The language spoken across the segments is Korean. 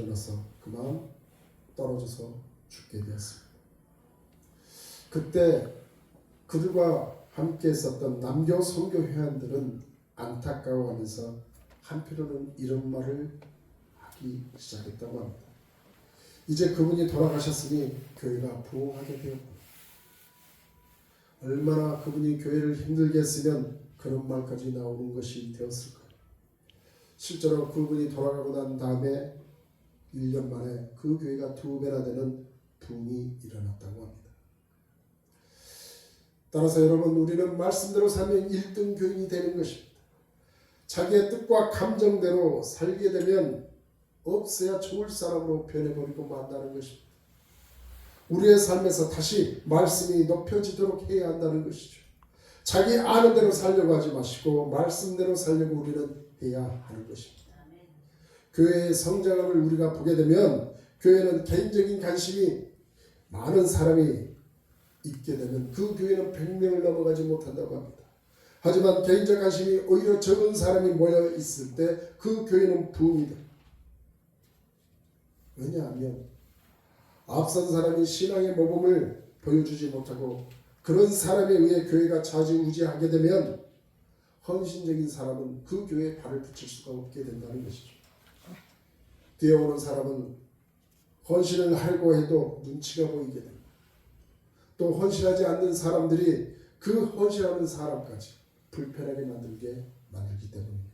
일어나서 그만 떨어져서 죽게 되었습니다. 그때 그들과 함께 있었던 남교 선교 회원들은 안타까워하면서 한편으로는 이런 말을 하기 시작했다고 합니다. 이제 그분이 돌아가셨으니 교회가 부흥하게 되었고, 얼마나 그분이 교회를 힘들게 했으면 그런 말까지 나오는 것이 되었을까요? 실제로 그분이 돌아가고 난 다음에 1년 만에 그 교회가 2배나 되는 붐이 일어났다고 합니다. 따라서 여러분, 우리는 말씀대로 살면 1등 교인이 되는 것입니다. 자기의 뜻과 감정대로 살게 되면 없어야 좋을 사람으로 변해버리고 만다는 것입니다. 우리의 삶에서 다시 말씀이 높여지도록 해야 한다는 것이죠. 자기 아는 대로 살려고 하지 마시고 말씀대로 살려고 우리는 해야 하는 것입니다. 교회의 성장을 우리가 보게 되면 교회는 개인적인 관심이 많은 사람이 있게 되면 그 교회는 100명을 넘어가지 못한다고 합니다. 하지만 개인적 관심이 오히려 적은 사람이 모여 있을 때 그 교회는 부흥이다. 왜냐하면 앞선 사람이 신앙의 모범을 보여주지 못하고 그런 사람에 의해 교회가 좌지우지하게 되면 헌신적인 사람은 그 교회에 발을 붙일 수가 없게 된다는 것이죠. 뒤에 오는 사람은 헌신을 하려고 해도 눈치가 보이게 됩니다. 또 헌신하지 않는 사람들이 그 헌신하는 사람까지 불편하게 만들기 때문입니다.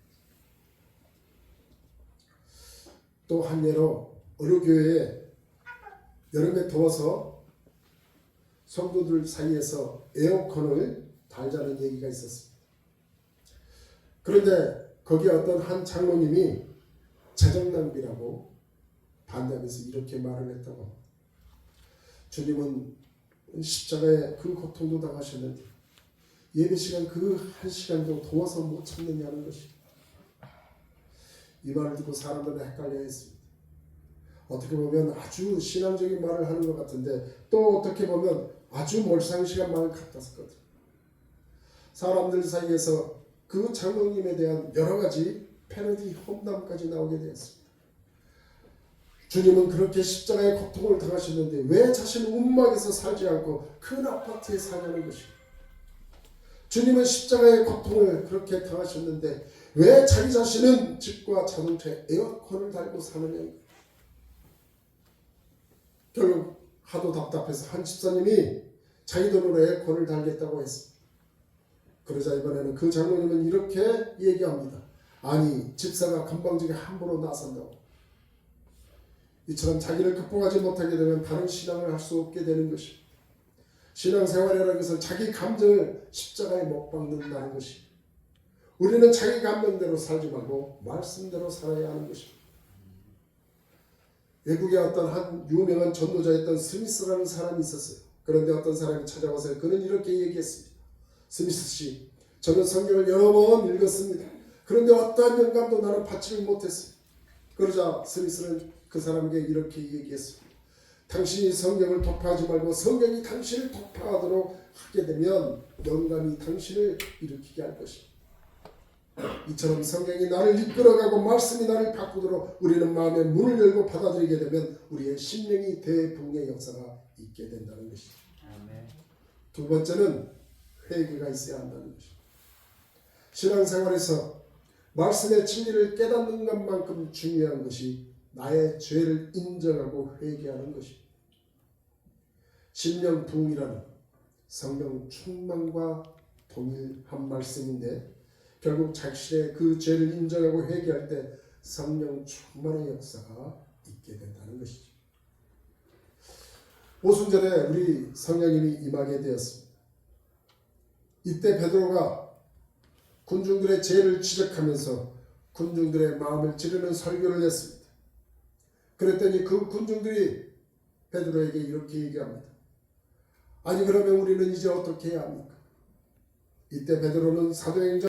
또 한 예로 어느 교회에 여름에 더워서 성도들 사이에서 에어컨을 달자는 얘기가 있었습니다. 그런데 거기에 어떤 한 장로님이 재정 낭비라고 반대하면서 이렇게 말을 했다고 합니다. 주님은 십자가에 그 고통도 당하셨는데 예배 시간 그 한 시간도 더워서 못 참느냐는 것입니다. 이 말을 듣고 사람들은 헷갈려 했습니다. 어떻게 보면 아주 신앙적인 말을 하는 것 같은데 또 어떻게 보면 아주 몰상식한 말 같았거든요. 사람들 사이에서 그 장로님에 대한 여러 가지 패러디 험담까지 나오게 되었습니다. 주님은 그렇게 십자가의 고통을 당하셨는데 왜 자신은 움막에서 살지 않고 큰 아파트에 사냐는 것입니다. 주님은 십자가의 고통을 그렇게 당하셨는데 왜 자기 자신은 집과 자동차에 에어컨을 달고 사느냐. 결국 하도 답답해서 한 집사님이 자기 돈으로 에어컨을 달겠다고 했습니다. 그러자 이번에는 그 장로님은 이렇게 얘기합니다. 아니, 집사가 건방지게 함부로 나선다고. 이처럼 자기를 극복하지 못하게 되면 다른 신앙을 할 수 없게 되는 것입니다. 신앙생활이라는 것은 자기 감정을 십자가에 못 박는다는 것입니다. 우리는 자기 감정대로 살지 말고 말씀대로 살아야 하는 것입니다. 외국에 어떤 한 유명한 전도자였던 스미스라는 사람이 있었어요. 그런데 어떤 사람이 찾아와서 그는 이렇게 얘기했습니다. 스미스 씨, 저는 성경을 여러 번 읽었습니다. 그런데 어떠한 영감도 나는 받지를 못했어요. 그러자 스미스는 그 사람에게 이렇게 얘기했습니다. 당신이 성경을 독파하지 말고 성경이 당신을 독파하도록 하게 되면 영감이 당신을 일으키게 할 것입니다. 이처럼 성경이 나를 이끌어가고 말씀이 나를 바꾸도록 우리는 마음의 문을 열고 받아들이게 되면 우리의 심령이 대부흥의 역사가 있게 된다는 것이죠. 두 번째는 회개가 있어야 한다는 것입니다. 신앙생활에서 말씀의 진리를 깨닫는 것만큼 중요한 것이 나의 죄를 인정하고 회개하는 것입니다. 심령 부흥이라는 성령 충만과 동일한 말씀인데 결국 자신의 그 죄를 인정하고 회개할 때 성령 충만의 역사가 있게 된다는 것이죠. 오순절에 우리 성령님이 임하게 되었습니다. 이때 베드로가 군중들의 죄를 지적하면서 군중들의 마음을 찌르는 설교를 했습니다. 그랬더니 그 군중들이 베드로에게 이렇게 얘기합니다. 아니 그러면 우리는 이제 어떻게 해야 합니까? 이때 베드로는 사도행전